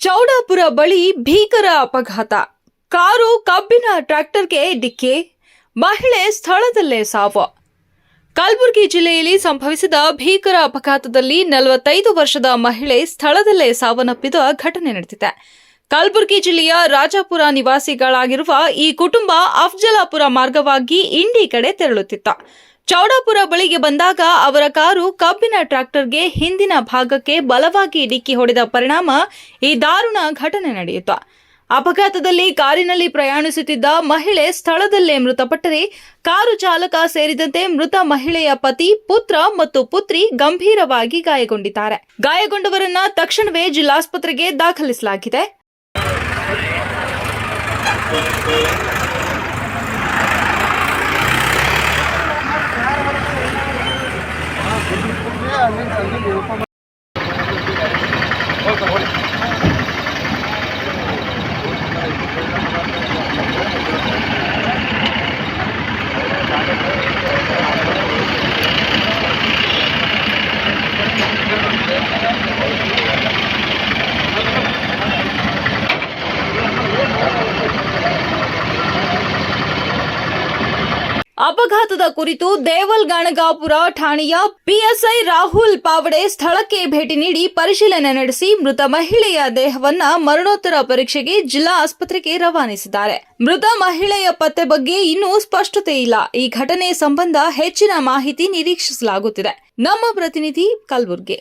ಚೌಡಾಪುರ ಬಳಿ ಭೀಕರ ಅಪಘಾತ. ಕಾರು ಕಬ್ಬಿನ ಟ್ರ್ಯಾಕ್ಟರ್ಗೆ ಡಿಕ್ಕಿ, ಮಹಿಳೆ ಸ್ಥಳದಲ್ಲೇ ಸಾವು. ಕಲಬುರಗಿ ಜಿಲ್ಲೆಯಲ್ಲಿ ಸಂಭವಿಸಿದ ಭೀಕರ ಅಪಘಾತದಲ್ಲಿ 45 ವರ್ಷದ ಮಹಿಳೆ ಸ್ಥಳದಲ್ಲೇ ಸಾವನ್ನಪ್ಪಿದ ಘಟನೆ ನಡೆದಿದೆ. ಕಲಬುರಗಿ ಜಿಲ್ಲೆಯ ರಾಜಾಪುರ ನಿವಾಸಿಗಳಾಗಿರುವ ಈ ಕುಟುಂಬ ಅಫಜಲಾಪುರ ಮಾರ್ಗವಾಗಿ ಇಂಡಿ ಕಡೆ ತೆರಳುತ್ತಿತ್ತ. ಚೌಡಾಪುರ ಬಳಿಗೆ ಬಂದಾಗ ಅವರ ಕಾರು ಕಬ್ಬಿನ ಟ್ರ್ಯಾಕ್ಟರ್ಗೆ ಹಿಂದಿನ ಭಾಗಕ್ಕೆ ಬಲವಾಗಿ ಡಿಕ್ಕಿ ಹೊಡೆದ ಪರಿಣಾಮ ಈ ದಾರುಣ ಘಟನೆ ನಡೆಯಿತು. ಅಪಘಾತದಲ್ಲಿ ಕಾರಿನಲ್ಲಿ ಪ್ರಯಾಣಿಸುತ್ತಿದ್ದ ಮಹಿಳೆ ಸ್ಥಳದಲ್ಲೇ ಮೃತಪಟ್ಟರೆ, ಕಾರು ಚಾಲಕ ಸೇರಿದಂತೆ ಮೃತ ಮಹಿಳೆಯ ಪತಿ, ಪುತ್ರ ಮತ್ತು ಪುತ್ರಿ ಗಂಭೀರವಾಗಿ ಗಾಯಗೊಂಡಿದ್ದಾರೆ. ಗಾಯಗೊಂಡವರನ್ನ ತಕ್ಷಣವೇ ಜಿಲ್ಲಾಸ್ಪತ್ರೆಗೆ ದಾಖಲಿಸಲಾಗಿದೆ. ಅಪಘಾತದ ಕುರಿತು ದೇವಲ್ಗಾಣಗಾಪುರ ಠಾಣೆಯ ಪಿಎಸ್ಐ ರಾಹುಲ್ ಪಾವಡೆ ಸ್ಥಳಕ್ಕೆ ಭೇಟಿ ನೀಡಿ ಪರಿಶೀಲನೆ ನಡೆಸಿ ಮೃತ ಮಹಿಳೆಯ ದೇಹವನ್ನ ಮರಣೋತ್ತರ ಪರೀಕ್ಷೆಗೆ ಜಿಲ್ಲಾ ಆಸ್ಪತ್ರೆಗೆ ರವಾನಿಸಿದ್ದಾರೆ. ಮೃತ ಮಹಿಳೆಯ ಪತ್ತೆ ಬಗ್ಗೆ ಇನ್ನೂ ಸ್ಪಷ್ಟತೆ ಇಲ್ಲ. ಈ ಘಟನೆ ಸಂಬಂಧ ಹೆಚ್ಚಿನ ಮಾಹಿತಿ ನಿರೀಕ್ಷಿಸಲಾಗುತ್ತಿದೆ. ನಮ್ಮ ಪ್ರತಿನಿಧಿ ಕಲಬುರಗಿ.